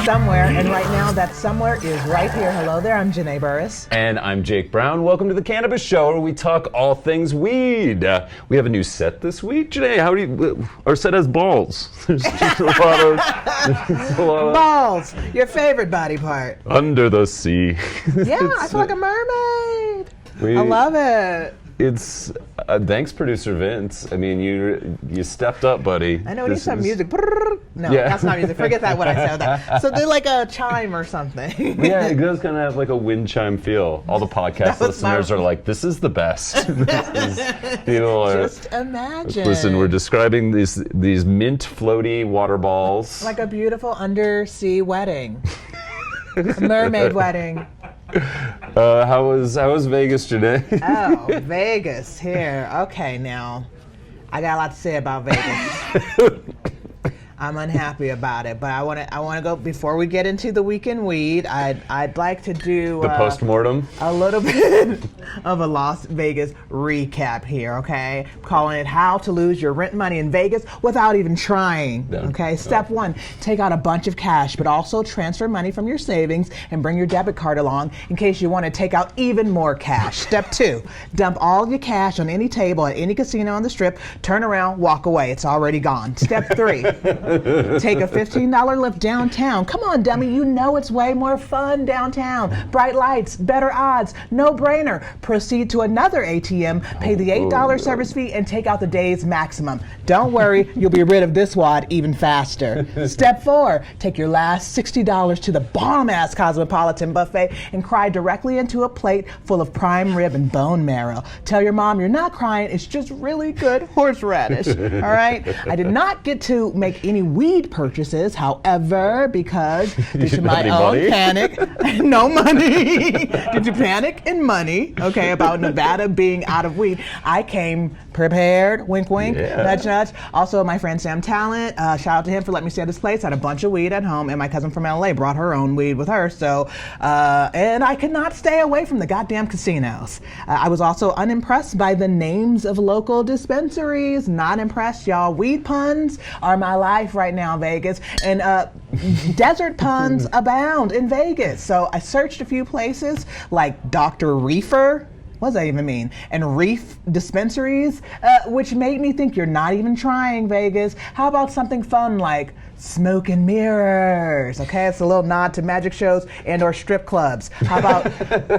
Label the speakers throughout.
Speaker 1: somewhere, and right now that somewhere is right here. Hello there, I'm Janae Burris.
Speaker 2: And I'm Jake Brown. Welcome to the Cannabis Show, where we talk all things weed. We have a new set this week. Janae, how do you... Our set has balls. There's just a lot of...
Speaker 1: Balls, your favorite body part.
Speaker 2: Under the sea.
Speaker 1: Yeah, I feel like a mermaid. I love it.
Speaker 2: It's thanks, producer Vince. I mean, you stepped up, buddy.
Speaker 1: I know, we need some music. No, yeah. That's not music. Forget that. What I said. That. So they're like a chime or something.
Speaker 2: Yeah, it does kind of have like a wind chime feel. All the podcast listeners are like, "This is the best."
Speaker 1: Just imagine.
Speaker 2: Listen, we're describing these mint floaty water balls.
Speaker 1: Like a beautiful undersea wedding, a mermaid wedding.
Speaker 2: How was Vegas, Janae?
Speaker 1: Oh, Vegas here. Okay, now I got a lot to say about Vegas. I'm unhappy about it, but I want to go before we get into the weekend weed. I'd like to do
Speaker 2: the postmortem.
Speaker 1: A little bit of a Las Vegas recap here. Okay, I'm calling it "How to Lose Your Rent Money in Vegas Without Even Trying." Yeah. Okay, step 1: take out a bunch of cash, but also transfer money from your savings and bring your debit card along in case you want to take out even more cash. Step 2: dump all your cash on any table at any casino on the Strip. Turn around, walk away. It's already gone. Step 3. Take a $15 lift downtown. Come on, dummy, you know it's way more fun downtown. Bright lights, better odds, no brainer. Proceed to another ATM, pay the $8 service fee, and take out the day's maximum. Don't worry, you'll be rid of this wad even faster. Step 4, take your last $60 to the bomb-ass Cosmopolitan buffet and cry directly into a plate full of prime rib and bone marrow. Tell your mom you're not crying, it's just really good horseradish. All right? I did not get to make any weed purchases, however, because due to my own panic, no money, due to panic and money, okay, about Nevada being out of weed, I came prepared, wink, wink, nudge, nudge. Also, my friend Sam Talent, shout out to him for letting me stay at his place. I had a bunch of weed at home, and my cousin from LA brought her own weed with her, so, and I could not stay away from the goddamn casinos. I was also unimpressed by the names of local dispensaries. Not impressed, y'all. Weed puns are my life right now, Vegas, and desert puns abound in Vegas. So I searched a few places like Dr. Reefer. What does that even mean? And Reef dispensaries, which made me think you're not even trying, Vegas. How about something fun like Smoke and Mirrors? Okay, it's a little nod to magic shows and or strip clubs. How about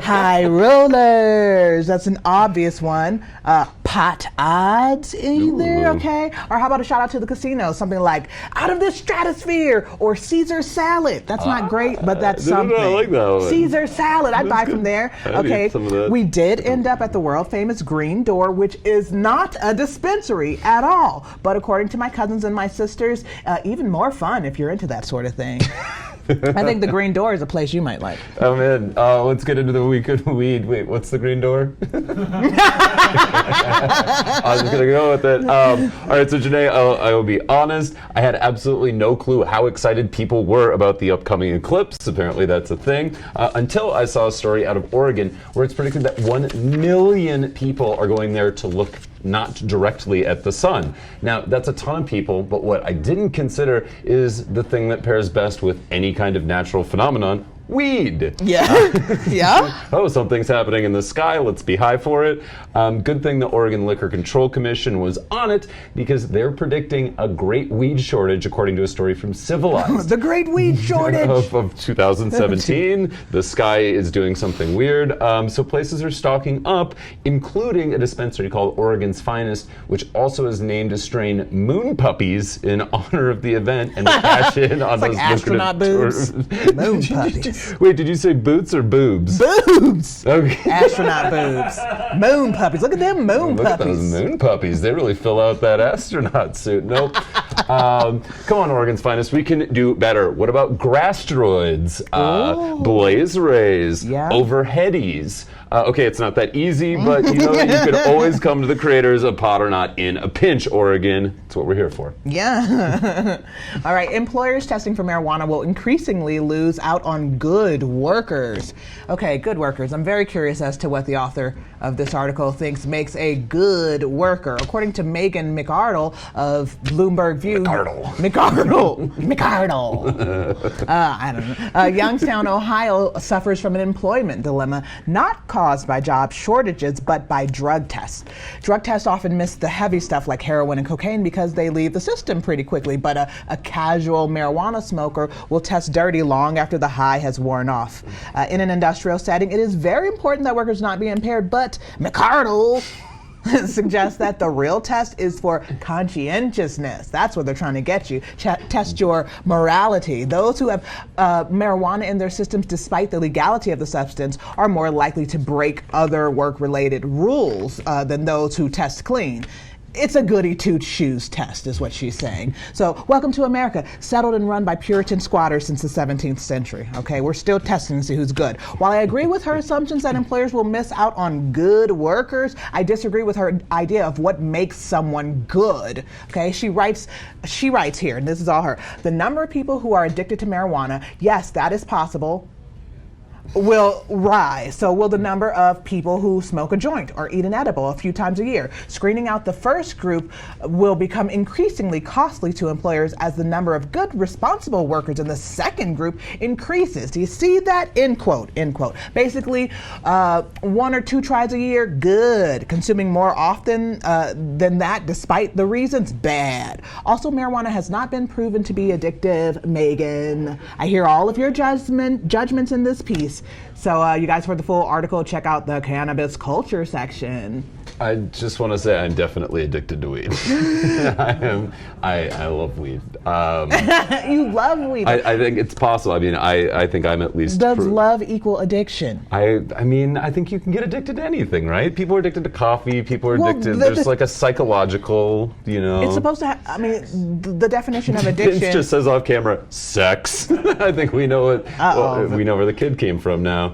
Speaker 1: High Rollers? That's an obvious one. Pot Odds either, okay? Or how about a shout out to the casinos? Something like Out of the Stratosphere or Caesar Salad. That's not great, but that's something.
Speaker 2: I like that one.
Speaker 1: Caesar Salad, I'd buy from there. Okay, we did end up at the world famous Green Door, which is not a dispensary at all. But according to my cousins and my sisters, even more fun if you're into that sort of thing. I think the Green Door is a place you might like.
Speaker 2: I'm in. Let's get into the weekend weed. Wait, what's the Green Door? I was going to go with it. All right, so Janae, I will be honest. I had absolutely no clue how excited people were about the upcoming eclipse. Apparently that's a thing. Until I saw a story out of Oregon where it's predicted that 1 million people are going there to look not directly at the sun. Now, that's a ton of people, but what I didn't consider is the thing that pairs best with any kind of natural phenomenon: weed.
Speaker 1: Yeah. Yeah.
Speaker 2: Oh, something's happening in the sky. Let's be high for it. Good thing the Oregon Liquor Control Commission was on it, because they're predicting a great weed shortage, according to a story from Civilized.
Speaker 1: The great weed shortage
Speaker 2: of 2017. The sky is doing something weird. So places are stocking up, including a dispensary called Oregon's Finest, which also has named a strain Moon Puppies in honor of the event and cash in on those
Speaker 1: astronaut boobs. Moon Puppies.
Speaker 2: Wait, did you say boots or boobs?
Speaker 1: Boobs!
Speaker 2: Okay.
Speaker 1: Astronaut boobs. Moon puppies. Look at them moon
Speaker 2: Look
Speaker 1: puppies.
Speaker 2: At those moon puppies. They really fill out that astronaut suit. Nope. Come on, Oregon's Finest. We can do better. What about grasteroids? Blaze rays?
Speaker 1: Yeah.
Speaker 2: Overheadies? Okay, it's not that easy, but you know that you could always come to the creators of Pot or Not in a pinch, Oregon. That's what we're here for.
Speaker 1: Yeah. All right, employers testing for marijuana will increasingly lose out on good workers. Okay, good workers. I'm very curious as to what the author of this article thinks makes a good worker. According to Megan McArdle of Bloomberg View. McArdle. I don't know. Youngstown, Ohio suffers from an employment dilemma not caused by job shortages, but by drug tests. Drug tests often miss the heavy stuff like heroin and cocaine because they leave the system pretty quickly, but a casual marijuana smoker will test dirty long after the high has worn off. In an industrial setting, it is very important that workers not be impaired, but McArdle suggests that the real test is for conscientiousness. That's what they're trying to get you. Test your morality. Those who have marijuana in their systems despite the legality of the substance are more likely to break other work-related rules than those who test clean. It's a goody two-shoes test, is what she's saying. So, welcome to America, settled and run by Puritan squatters since the 17th century. Okay, we're still testing to see who's good. While I agree with her assumptions that employers will miss out on good workers, I disagree with her idea of what makes someone good. Okay, she writes here, and this is all her. The number of people who are addicted to marijuana, yes, that is possible, will rise. So will the number of people who smoke a joint or eat an edible a few times a year. Screening out the first group will become increasingly costly to employers as the number of good, responsible workers in the second group increases. Do you see that? End quote, end quote. Basically, 1 or 2 tries a year, good. Consuming more often than that, despite the reasons, bad. Also, marijuana has not been proven to be addictive. Megan, I hear all of your judgments in this piece. So you guys, for the full article, check out the cannabis culture section.
Speaker 2: I just want to say I'm definitely addicted to weed. I love weed.
Speaker 1: You love weed.
Speaker 2: I think it's possible. I mean, I think I'm at least.
Speaker 1: Does love equal addiction?
Speaker 2: I mean, I think you can get addicted to anything, right? People are addicted to coffee. People are addicted. There's like a psychological, you know.
Speaker 1: It's supposed to have, I mean, the definition of addiction.
Speaker 2: Vince just says off camera, sex. I think we know we know where the kid came from now.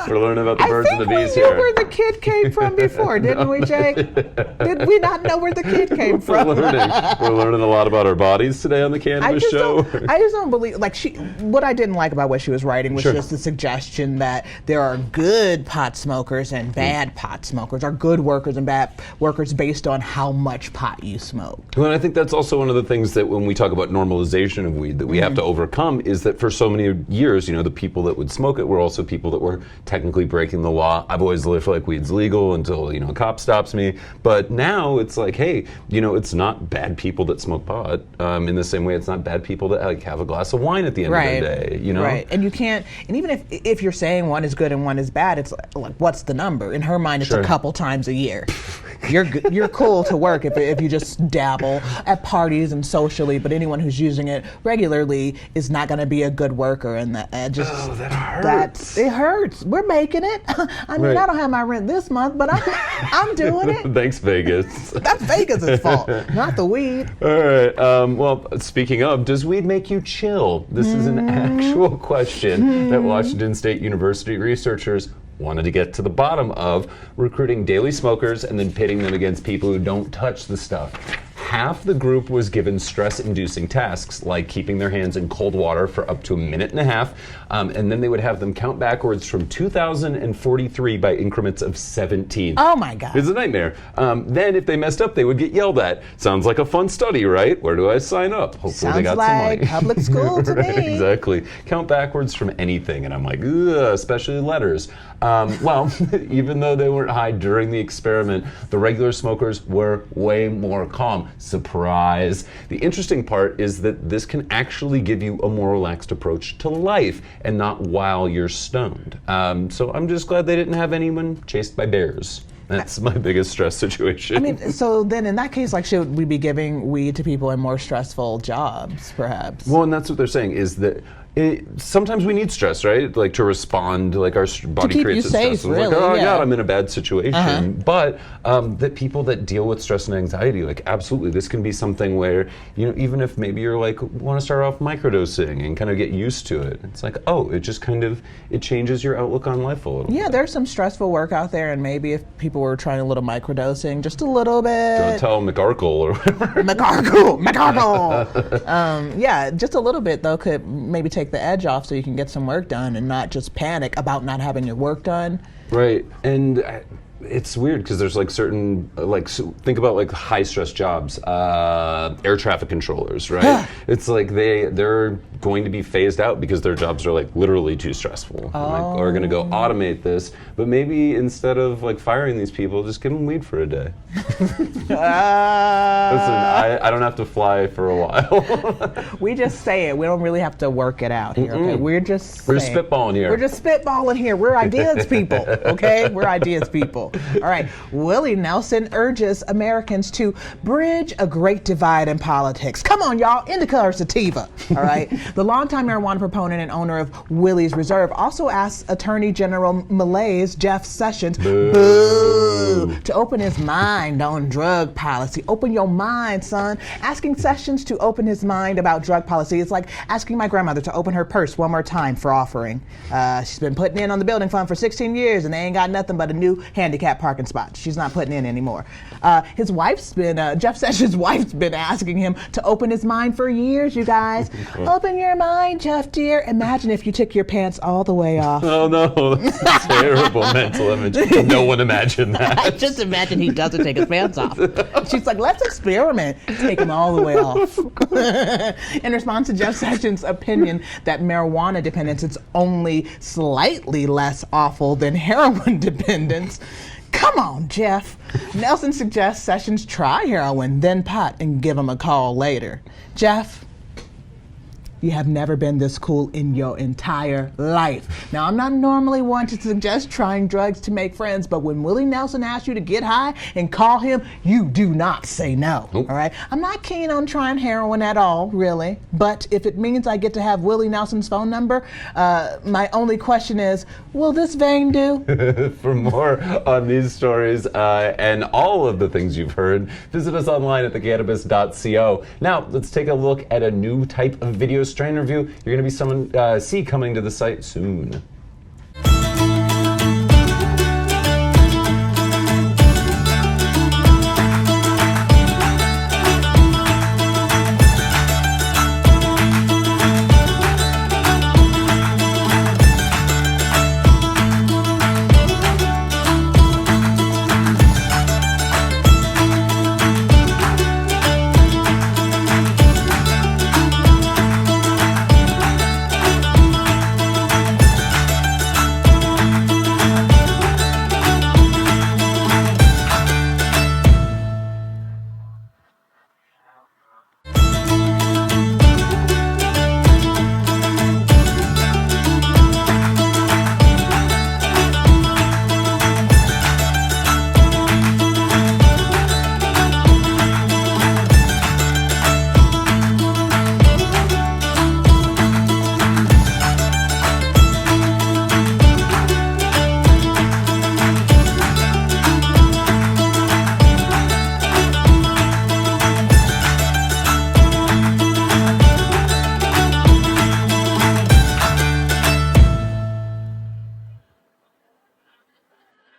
Speaker 2: We're learning about the birds and the bees here.
Speaker 1: We knew where the kid came from before, didn't we, Jake? Did we not know where the kid came from?
Speaker 2: We're learning a lot about our bodies today on the Cannabis Show.
Speaker 1: I just don't believe, like, what I didn't like about what she was writing was just the suggestion that there are good pot smokers and bad pot smokers, or good workers and bad workers based on how much pot you smoke.
Speaker 2: Well, and I think that's also one of the things that when we talk about normalization of weed that we have to overcome is that for so many years, you know, the people that would smoke it were also people that were technically breaking the law. I've always lived like weed's legal until, you know, a cop stops me. But now it's like, hey, you know, it's not bad people that smoke pot. In the same way, it's not bad people that like have a glass of wine at the end of the day, you know?
Speaker 1: Right, and you can't, and even if you're saying one is good and one is bad, it's like, what's the number? In her mind, it's a couple times a year. You're cool to work if you just dabble at parties and socially, but anyone who's using it regularly is not going to be a good worker, and that hurts. It hurts. We're making it. I mean, I don't have my rent this month, but I'm doing it.
Speaker 2: Thanks, Vegas.
Speaker 1: That's Vegas' fault, not the weed.
Speaker 2: All right. Well, speaking of, does weed make you chill? This is an actual question that Washington State University researchers wanted to get to the bottom of, recruiting daily smokers and then pitting them against people who don't touch the stuff. Half the group was given stress-inducing tasks, like keeping their hands in cold water for up to a minute and a half, and then they would have them count backwards from 2043 by increments of 17.
Speaker 1: Oh my God.
Speaker 2: It's a nightmare. Then if they messed up, they would get yelled at. Sounds like a fun study, right? Where do I sign up? Hopefully
Speaker 1: Sounds
Speaker 2: they got
Speaker 1: like
Speaker 2: some money.
Speaker 1: Public school to me.
Speaker 2: Exactly. Count backwards from anything, and I'm like, ugh, especially letters. Well, even though they weren't high during the experiment, the regular smokers were way more calm. Surprise. The interesting part is that this can actually give you a more relaxed approach to life and not while you're stoned. So I'm just glad they didn't have anyone chased by bears. That's my biggest stress situation.
Speaker 1: I mean, so then in that case, like, should we be giving weed to people in more stressful jobs, perhaps?
Speaker 2: Well, and that's what they're saying is that sometimes we need stress, right? Like to respond, like our body
Speaker 1: keep
Speaker 2: creates
Speaker 1: you
Speaker 2: stress.
Speaker 1: safe,
Speaker 2: It's
Speaker 1: really,
Speaker 2: like, oh
Speaker 1: yeah.
Speaker 2: God, I'm in a bad situation. But that people that deal with stress and anxiety, like absolutely, this can be something where, you know, even if maybe you're like, want to start off microdosing and kind of get used to it, it's like, oh, it just kind of, it changes your outlook on life a little bit.
Speaker 1: Yeah, there's some stressful work out there, and maybe if people were trying a little microdosing, just a little bit.
Speaker 2: Don't tell McArkle or whatever.
Speaker 1: McArkle. Yeah, just a little bit though could maybe take the edge off so you can get some work done and not just panic about not having your work done.
Speaker 2: Right, and it's weird because there's like certain, like think about like high stress jobs, air traffic controllers, right? It's like they're going to be phased out because their jobs are like literally too stressful. And, like, are going to go automate this, but maybe instead of like firing these people, just give them weed for a day. Listen, I don't have to fly for a while.
Speaker 1: We just say it. We don't really have to work it out here. Okay, we're just
Speaker 2: spitballing here.
Speaker 1: We're just spitballing here. We're ideas people. Okay, we're ideas people. All right. Willie Nelson urges Americans to bridge a great divide in politics. Come on, y'all. Indica or sativa. All right. The longtime marijuana proponent and owner of Willie's Reserve also asked Attorney General Malay's Jeff Sessions to open his mind on drug policy. Open your mind, son. Asking Sessions to open his mind about drug policy is like asking my grandmother to open her purse one more time for offering. She's been putting in on the building fund for 16 years and they ain't got nothing but a new handicap parking spot. She's not putting in anymore. His wife's been, Jeff Sessions' wife's been asking him to open his mind for years, you guys. Open your mind, Jeff dear. Imagine if you took your pants all the way off.
Speaker 2: Oh no, that's a terrible mental image. No one imagined that.
Speaker 1: Just imagine he doesn't take his pants off. She's like, let's experiment. Take them all the way off. In response to Jeff Sessions' opinion that marijuana dependence is only slightly less awful than heroin dependence, come on, Jeff. Nelson suggests Sessions try heroin, then pot, and give him a call later. Jeff, you have never been this cool in your entire life. Now, I'm not normally one to suggest trying drugs to make friends, but when Willie Nelson asks you to get high and call him, you do not say no, all right? I'm not keen on trying heroin at all, really, but if it means I get to have Willie Nelson's phone number, my only question is, will this vein do?
Speaker 2: For more on these stories and all of the things you've heard, visit us online at thecannabis.co. Now, let's take a look at a new type of video strain review you're going to be see coming to the site soon.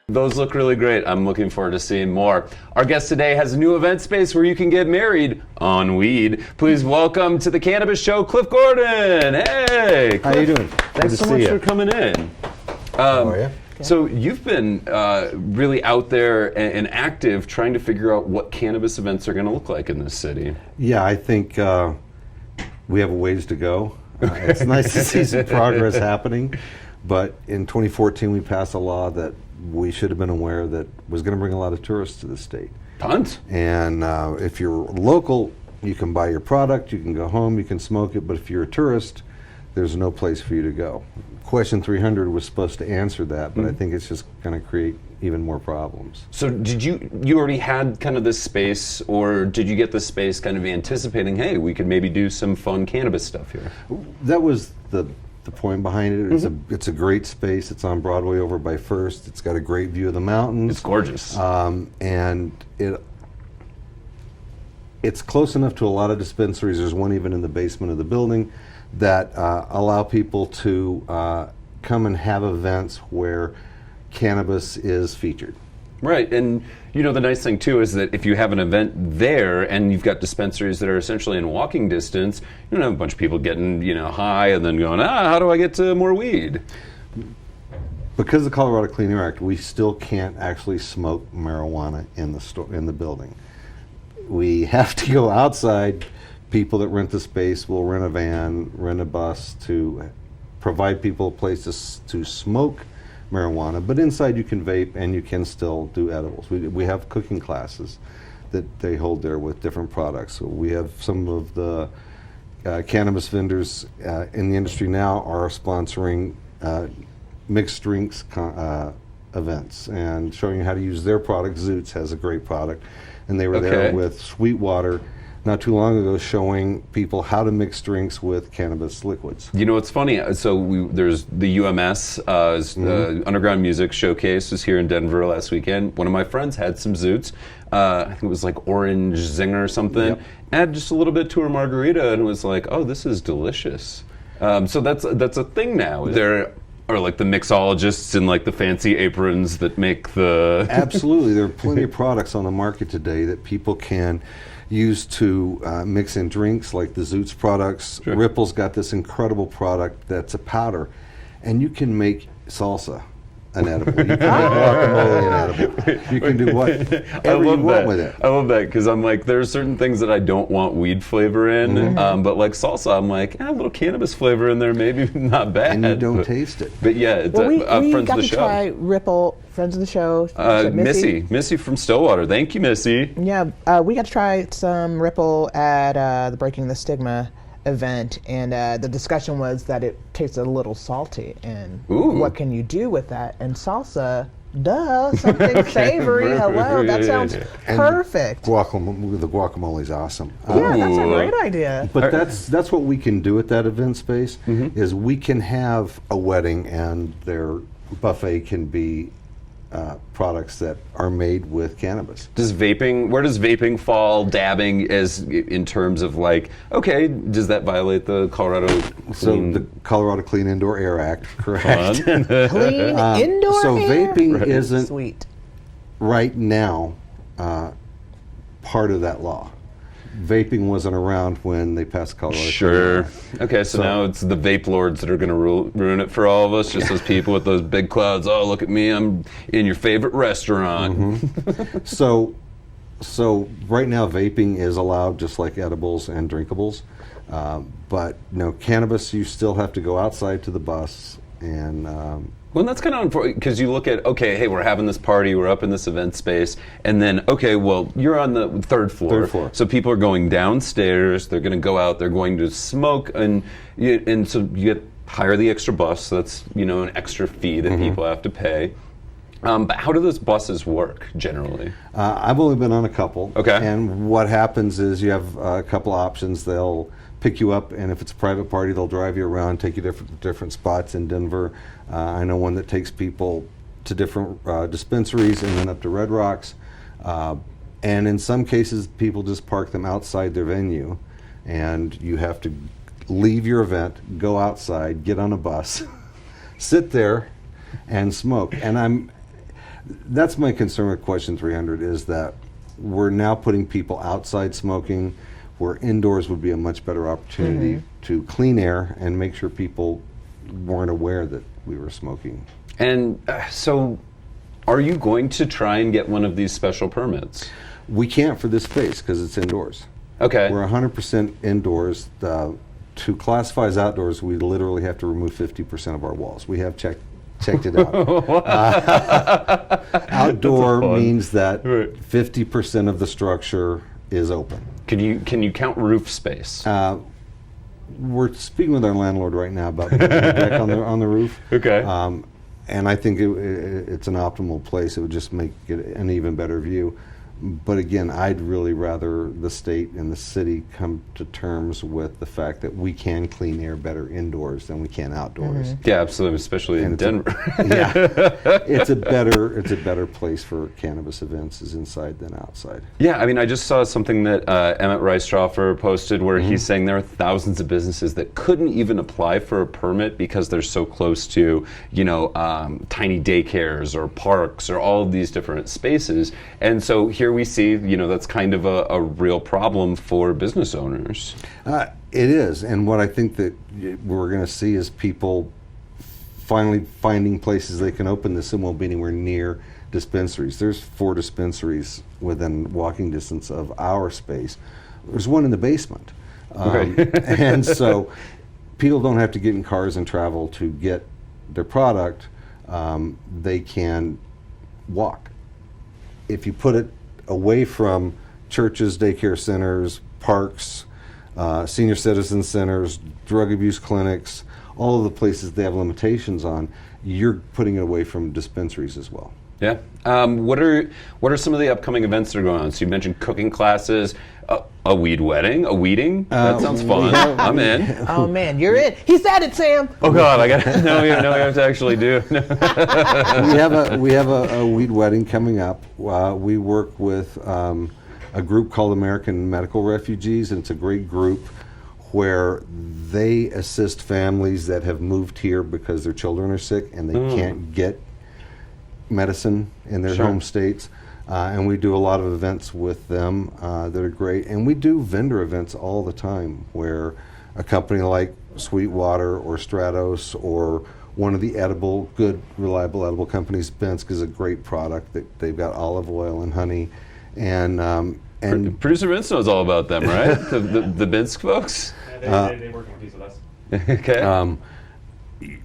Speaker 2: Those look really great. I'm looking forward to seeing more. Our guest today has a new event space where you can get married on weed. Please welcome to the Cannabis Show, Cliff Gordon. Hey, Cliff.
Speaker 3: How you doing?
Speaker 2: Thanks so much for coming in.
Speaker 3: How are you?
Speaker 2: So you've been really out there and active trying to figure out what cannabis events are going to look like in this city.
Speaker 3: Yeah, I think we have a ways to go. It's nice to see some progress happening, but in 2014 we passed a law that we should have been aware that was going to bring a lot of tourists to the state.
Speaker 2: Tons.
Speaker 3: And if you're local, you can buy your product, you can go home, you can smoke it, but if you're a tourist, there's no place for you to go. Question 300 was supposed to answer that, but I think it's just going to create even more problems.
Speaker 2: So did you already had kind of this space, or did you get this space kind of anticipating, hey, we could maybe do some fun cannabis stuff here?
Speaker 3: That was the point behind it. It's a great space. It's on Broadway over by First. It's got a great view of the mountains.
Speaker 2: It's gorgeous.
Speaker 3: And it's close enough to a lot of dispensaries. There's one even in the basement of the building that allow people to come and have events where cannabis is featured.
Speaker 2: Right, and the nice thing too is that if you have an event there and you've got dispensaries that are essentially in walking distance, you don't have a bunch of people getting high and then going, how do I get to more weed?
Speaker 3: Because of the Colorado Clean Air Act, we still can't actually smoke marijuana in the building. We have to go outside. People that rent the space will rent a van, rent a bus to provide people a place to smoke marijuana, but inside you can vape and you can still do edibles. We have cooking classes that they hold there with different products. So we have some of the cannabis vendors in the industry now are sponsoring mixed drinks events and showing you how to use their product. Zoots has a great product, and they were there with Sweetwater not too long ago showing people how to mix drinks with cannabis liquids.
Speaker 2: It's funny. So there's the UMS, Underground Music Showcase was here in Denver last weekend. One of my friends had some Zoots. I think it was like orange zinger or something.
Speaker 3: Yep.
Speaker 2: Add just a little bit to her margarita and was like, oh, this is delicious. So that's a thing now. There are like the mixologists in like the fancy aprons that make the...
Speaker 3: Absolutely. There are plenty of products on the market today that people can use to mix in drinks, like the Zoots products.
Speaker 2: Sure.
Speaker 3: Ripple's got this incredible product that's a powder, and you can make salsa an edible. You can make guacamole an edible. You can do whatever you want with it.
Speaker 2: I love that because I'm like, there are certain things that I don't want weed flavor in, but like salsa, I'm like, a little cannabis flavor in there, maybe not bad.
Speaker 3: And you don't taste it.
Speaker 2: But yeah, it's
Speaker 1: we
Speaker 2: friends
Speaker 1: got
Speaker 2: of the
Speaker 1: to
Speaker 2: show.
Speaker 1: try Ripple, friends of the show.
Speaker 2: Missy from Stillwater. Thank you, Missy.
Speaker 1: Yeah, we got to try some Ripple at the Breaking the Stigma event, and the discussion was that it tastes a little salty, and what can you do with that? And salsa, something savory. Hello, that sounds perfect.
Speaker 3: The guacamole is awesome.
Speaker 1: Yeah, that's a great idea.
Speaker 3: But that's what we can do at that event space, is we can have a wedding and their buffet can be products that are made with cannabis.
Speaker 2: Where does vaping fall, dabbing, as in terms of like, okay, does that violate the Colorado Clean?
Speaker 3: So the Colorado Clean Indoor Air Act, correct.
Speaker 1: Clean indoor
Speaker 3: so
Speaker 1: air?
Speaker 3: Vaping isn't
Speaker 1: Sweet.
Speaker 3: right now part of that law. Vaping wasn't around when they passed Colorado.
Speaker 2: Sure. Okay, so now it's the vape lords that are going to ruin it for all of us, just those people with those big clouds. Oh, look at me, I'm in your favorite restaurant.
Speaker 3: So right now vaping is allowed just like edibles and drinkables. But cannabis, you still have to go outside to the bus and...
Speaker 2: Well, that's kind of unfortunate because you look at, okay, hey, we're having this party, we're up in this event space, and then, okay, well, you're on the third floor.
Speaker 3: Third floor.
Speaker 2: So people are going downstairs, they're going to go out, they're going to smoke, and so you hire the extra bus, so that's, an extra fee that people have to pay. But how do those buses work, generally?
Speaker 3: I've only been on a couple.
Speaker 2: Okay.
Speaker 3: And what happens is you have a couple options. They'll pick you up, and if it's a private party, they'll drive you around, take you to different spots in Denver. I know one that takes people to different dispensaries and then up to Red Rocks. And in some cases, people just park them outside their venue, and you have to leave your event, go outside, get on a bus, sit there, and smoke. And that's my concern with Question 300, is that we're now putting people outside smoking, where indoors would be a much better opportunity to clean air and make sure people weren't aware that we were smoking.
Speaker 2: And so are you going to try and get one of these special permits?
Speaker 3: We can't for this space because it's indoors.
Speaker 2: Okay.
Speaker 3: We're 100% indoors. To classify as outdoors, we literally have to remove 50% of our walls. We have checked it out. Outdoor means that 50% of the structure is open.
Speaker 2: Can you count roof space?
Speaker 3: We're speaking with our landlord right now about putting a deck on the roof.
Speaker 2: Okay.
Speaker 3: And I think it's an optimal place. It would just make it an even better view. But again, I'd really rather the state and the city come to terms with the fact that we can clean air better indoors than we can outdoors.
Speaker 2: Yeah, absolutely, especially in Denver.
Speaker 3: It's a better place for cannabis events is inside than outside.
Speaker 2: Yeah, I mean, I just saw something that Emmett Reistroffer posted where he's saying there are thousands of businesses that couldn't even apply for a permit because they're so close to, tiny daycares or parks or all of these different spaces. And so here we see, that's kind of a real problem for business owners.
Speaker 3: It is, and what I think that we're going to see is people finally finding places they can open this and won't be anywhere near dispensaries. There's 4 dispensaries within walking distance of our space. There's one in the basement. And so people don't have to get in cars and travel to get their product. They can walk. If you put it away from churches, daycare centers, parks, senior citizen centers, drug abuse clinics, all of the places they have limitations on, you're putting it away from dispensaries as well.
Speaker 2: Yeah. What are some of the upcoming events that are going on? So you mentioned cooking classes, a weed wedding, a weeding. That sounds fun. I'm in.
Speaker 1: Oh man, you're in. He said it, Sam.
Speaker 2: Oh God, I got no. We have to actually do.
Speaker 3: we have a weed wedding coming up. We work with a group called American Medical Refugees, and it's a great group where they assist families that have moved here because their children are sick and they can't get medicine in their home states. And we do a lot of events with them that are great. And we do vendor events all the time where a company like Sweetwater or Stratos or one of the good, reliable edible companies, Bensk, is a great product. They've got olive oil and honey. And
Speaker 2: Producer Vince knows all about them, right? the Bensk folks?
Speaker 4: Yeah, they work on a piece of us.
Speaker 2: Okay.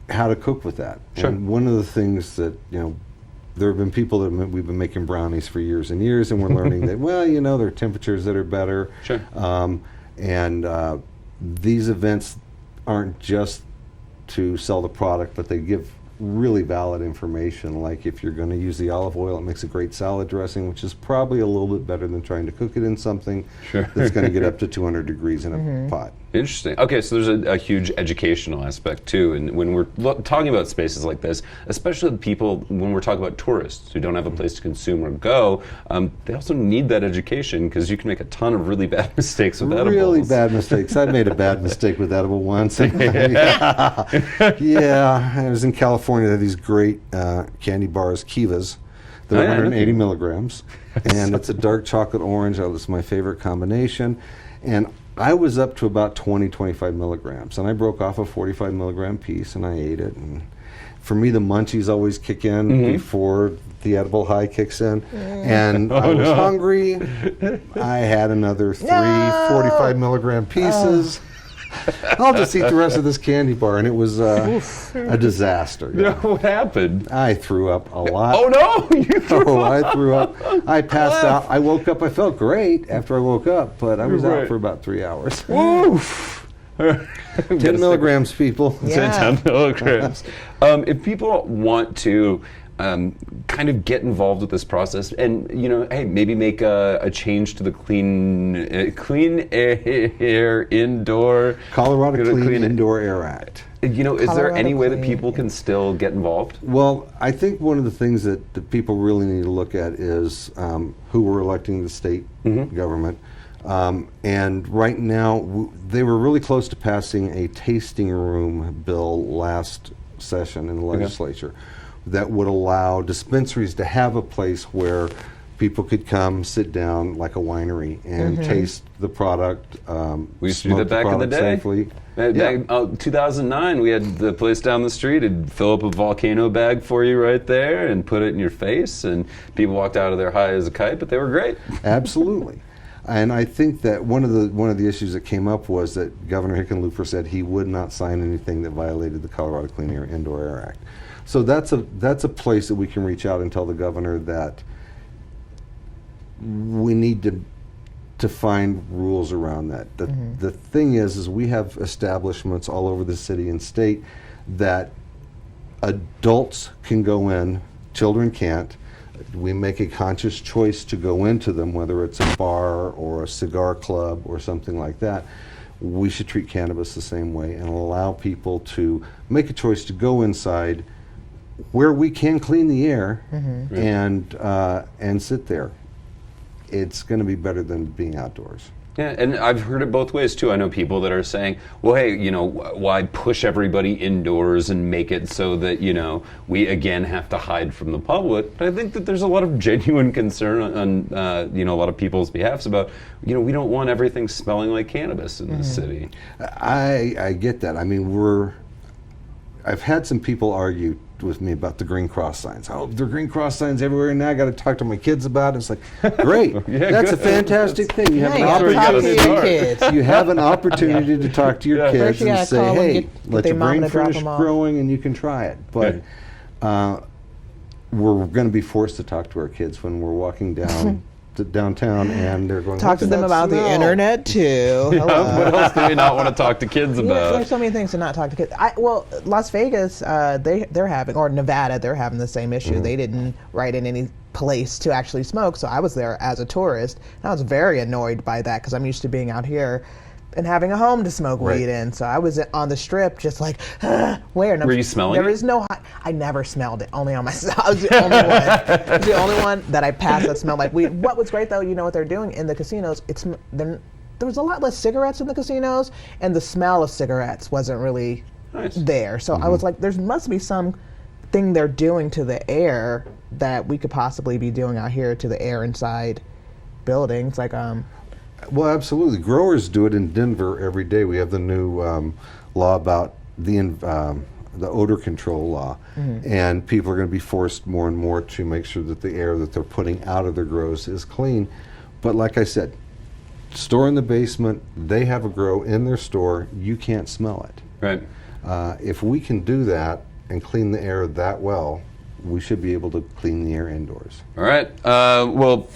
Speaker 3: How to cook with that.
Speaker 2: Sure.
Speaker 3: And one of the things that, there have been people that we've been making brownies for years and years, and we're learning that, there are temperatures that are better.
Speaker 2: Sure.
Speaker 3: And these events aren't just to sell the product, but they give really valid information. Like if you're going to use the olive oil, it makes a great salad dressing, which is probably a little bit better than trying to cook it in something that's going to get up to 200 degrees in a pot.
Speaker 2: Interesting. Okay, so there's a huge educational aspect too, and when we're talking about spaces like this, especially the people, when we're talking about tourists who don't have a place to consume or go, they also need that education because you can make a ton of really bad mistakes with edibles.
Speaker 3: Really bad mistakes. I made a bad mistake with edible once. Yeah, I was in California. They have these great candy bars, Kivas. They're 180 milligrams, and it's a dark chocolate orange. That's my favorite combination. And I was up to about 25 milligrams, and I broke off a 45 milligram piece, and I ate it. And for me, the munchies always kick in before the edible high kicks in. And I was hungry. I had another 45 milligram pieces. I'll just eat the rest of this candy bar, and it was a disaster.
Speaker 2: No, what happened?
Speaker 3: I threw up a lot.
Speaker 2: Oh no! You threw up.
Speaker 3: I threw up. I passed out. I woke up. I felt great after I woke up, but I was out for about 3 hours.
Speaker 2: Woof!
Speaker 3: 10 milligrams, people.
Speaker 1: Yeah.
Speaker 2: 10 milligrams. If people want to kind of get involved with this process and, hey, maybe make a change to the clean air indoor.
Speaker 3: Colorado Clean Indoor Air Act.
Speaker 2: Is there any way that people can still get involved?
Speaker 3: Well, I think one of the things that people really need to look at is who we're electing the state government. And right now, they were really close to passing a tasting room bill last session in the legislature that would allow dispensaries to have a place where people could come, sit down like a winery and taste the product.
Speaker 2: We used to do that back in the day.
Speaker 3: Safely.
Speaker 2: 2009, we had the place down the street. It'd fill up a volcano bag for you right there and put it in your face, and people walked out of there high as a kite, but they were great.
Speaker 3: Absolutely. And I think that one of the issues that came up was that Governor Hickenlooper said he would not sign anything that violated the Colorado Clean Air Indoor Air Act. So that's a place that we can reach out and tell the governor that we need to find rules around that. The thing is we have establishments all over the city and state that adults can go in, children can't. we make a conscious choice to go into them, whether it's a bar or a cigar club or something like that. We should treat cannabis the same way and allow people to make a choice to go inside where we can clean the air and sit there. It's going to be better than being outdoors.
Speaker 2: Yeah, and I've heard it both ways too. I know people that are saying, well, hey, why push everybody indoors and make it so that, we again have to hide from the public? But I think that there's a lot of genuine concern on, a lot of people's behalfs about, we don't want everything smelling like cannabis in the city.
Speaker 3: I get that. I mean, I've had some people argue with me about the green cross signs. Oh, there are green cross signs everywhere, and now I got to talk to my kids about it. It's like, great, that's a fantastic thing. You have an opportunity. You have an opportunity to talk to your kids and say, hey, let your brain finish growing, and you can try it. But we're going to be forced to talk to our kids when we're walking down downtown, and they're going
Speaker 1: to talk to them about the internet too.
Speaker 2: What else do they not want to talk to kids about?
Speaker 1: There's so many things to not talk to kids. Las Vegas, they're having, or Nevada, they're having the same issue. They didn't write in any place to actually smoke, so I was there as a tourist, and I was very annoyed by that because I'm used to being out here and having a home to smoke weed in. So I was on the strip just like, where?
Speaker 2: Were you smelling
Speaker 1: There is no, I never smelled it, only on myself. I was the only one. I was the only one that I passed that smelled like weed. What was great though, what they're doing in the casinos, there was a lot less cigarettes in the casinos, and the smell of cigarettes wasn't really there. So I was like, there must be some thing they're doing to the air that we could possibly be doing out here to the air inside buildings. Like,
Speaker 3: well, absolutely. Growers do it in Denver every day. We have the new law about the odor control law, and people are going to be forced more and more to make sure that the air that they're putting out of their grows is clean. But like I said, store in the basement, they have a grow in their store, you can't smell it.
Speaker 2: Right.
Speaker 3: If we can do that and clean the air that well, we should be able to clean the air indoors.
Speaker 2: All right. Well,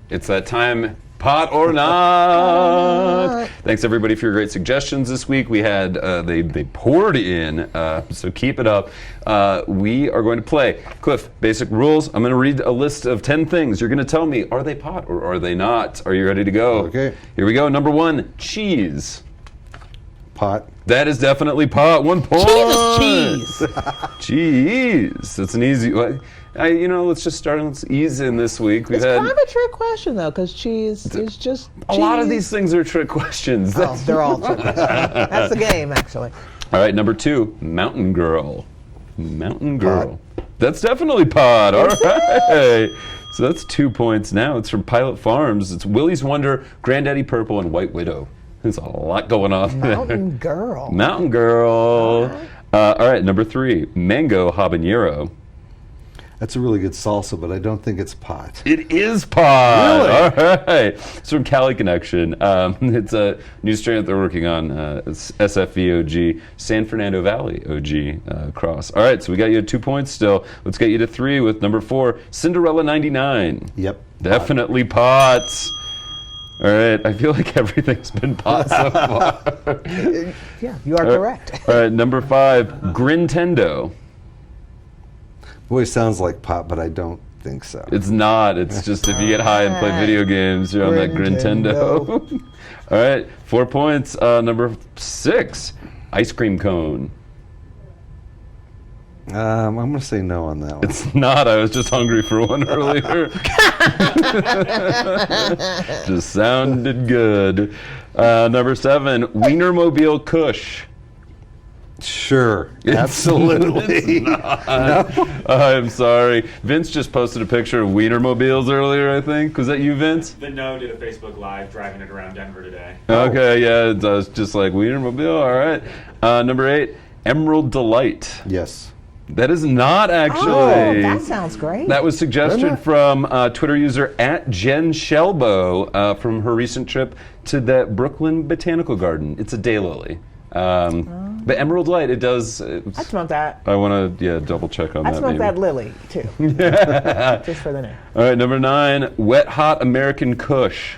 Speaker 2: it's that time. Pot or not. Thanks everybody for your great suggestions this week. We had they poured in, so keep it up. We are going to play. Cliff, basic rules. I'm going to read a list of 10 things. You're going to tell me, are they pot or are they not? Are you ready to go?
Speaker 3: Okay.
Speaker 2: Here we go. Number 1, cheese.
Speaker 3: Pot.
Speaker 2: That is definitely pot. 1 point.
Speaker 1: Cheese.
Speaker 2: Cheese. That's an easy one. Let's just start and let's ease in this week.
Speaker 1: It's kind of a trick question, though, because cheese is just cheese.
Speaker 2: A lot of these things are trick questions.
Speaker 1: They're all trick questions. That's the game, actually.
Speaker 2: All right, number 2, Mountain Girl. Mountain Girl. Pot. That's definitely pot. All right. So that's 2 points now. It's from Pilot Farms. It's Willie's Wonder, Granddaddy Purple, and White Widow. There's a lot going on there.
Speaker 1: Mountain Girl.
Speaker 2: Mountain Girl. All right, number 3, Mango Habanero.
Speaker 3: That's a really good salsa, but I don't think it's pot.
Speaker 2: It is pot.
Speaker 3: Really?
Speaker 2: All right. It's from Cali Connection. It's a new strain that they're working on. It's SFVOG, San Fernando Valley OG cross. All right, so we got you at 2 points still. Let's get you to 3 with number 4, Cinderella 99.
Speaker 3: Yep.
Speaker 2: Definitely pots. All right, I feel like everything's been pot so far.
Speaker 1: Yeah, you are correct.
Speaker 2: All right, number 5, Grintendo.
Speaker 3: Boy, sounds like pot, but I don't think so.
Speaker 2: It's not. It's just if you get high and play video games, you're on that Grintendo. All right, 4 points. Number 6, ice cream cone.
Speaker 3: I'm going to say no on that one.
Speaker 2: It's not. I was just hungry for one earlier. Just sounded good. Number 7, Wienermobile Kush.
Speaker 3: Sure, absolutely.
Speaker 2: It's not. No? I'm sorry. Vince just posted a picture of Wienermobiles earlier, I think. Was that you, Vince?
Speaker 4: The No did a Facebook Live driving it around Denver today.
Speaker 2: Okay, yeah, it was just like Wienermobile. All right. Number 8, Emerald Delight.
Speaker 3: Yes.
Speaker 2: That is not actually.
Speaker 1: Oh, that sounds great.
Speaker 2: That was suggestion from Twitter user @JenShelbo from her recent trip to the Brooklyn Botanical Garden. It's a daylily. But Emerald Light, it does.
Speaker 1: I smoked that.
Speaker 2: I want to double check on that.
Speaker 1: I smoked that lily too. Just for the name.
Speaker 2: All right, number 9, Wet Hot American Kush.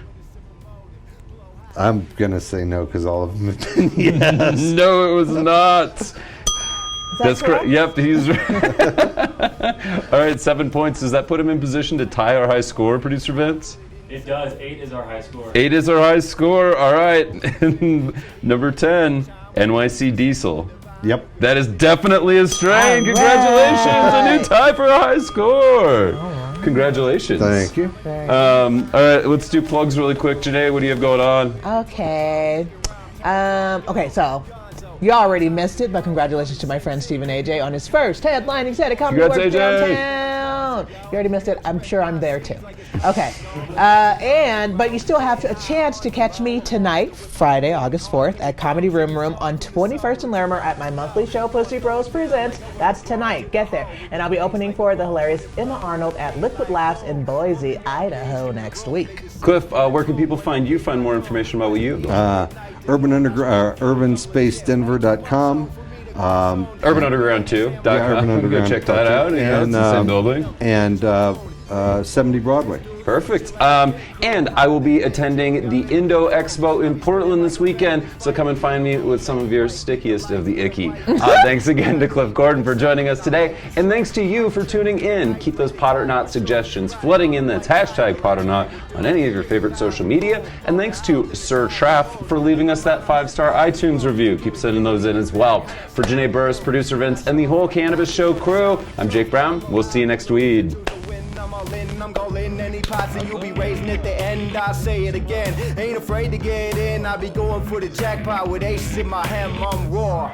Speaker 3: I'm gonna say no because all of them have been yes.
Speaker 2: No, it was not. That's correct. Yep, he's right. All right, 7 points. Does that put him in position to tie our high score, Producer Vince?
Speaker 4: It does. 8 is our high score.
Speaker 2: 8 is our high score. All right. Number 10, NYC Diesel.
Speaker 3: Yep.
Speaker 2: That is definitely a strain.
Speaker 1: All
Speaker 2: Congratulations.
Speaker 1: right.
Speaker 2: A new tie for a high score. Congratulations.
Speaker 3: Thank you.
Speaker 2: All right, let's do plugs really quick. Janae, what do you have going on?
Speaker 1: Okay. Okay, so you already missed it, but congratulations to my friend Stephen AJ on his first headlining set at Comedy
Speaker 2: Congrats,
Speaker 1: Works
Speaker 2: AJ.
Speaker 1: downtown. You already missed it. I'm sure I'm there too. Okay. But you still have a chance to catch me tonight, Friday, August 4th, at Comedy Room on 21st and Larimer at my monthly show, Pussy Bros Presents. That's tonight. Get there. And I'll be opening for the hilarious Emma Arnold at Liquid Laughs in Boise, Idaho next week.
Speaker 2: Cliff, where can people find you? Find more information about what you do?
Speaker 3: urbanspacedenver.com.
Speaker 2: Urban Underground 2.com.
Speaker 3: Yeah, Urban Underground.
Speaker 2: Go check that out. Yeah, it's the same building.
Speaker 3: And 70 Broadway.
Speaker 2: Perfect. And I will be attending the Indo Expo in Portland this weekend, so come and find me with some of your stickiest of the icky. Thanks again to Cliff Gordon for joining us today, and thanks to you for tuning in. Keep those Pot or Not suggestions flooding in. That's hashtag Pot or Not on any of your favorite social media. And thanks to Sir Traff for leaving us that 5-star iTunes review. Keep sending those in as well. For Janae Burris, Producer Vince, and the whole Cannabis Show crew, I'm Jake Brown. We'll see you next week.
Speaker 5: I'm going any pots and you'll be raising at the end. I say it again, ain't afraid to get in. I be going for the jackpot with aces in my hand, I'm raw.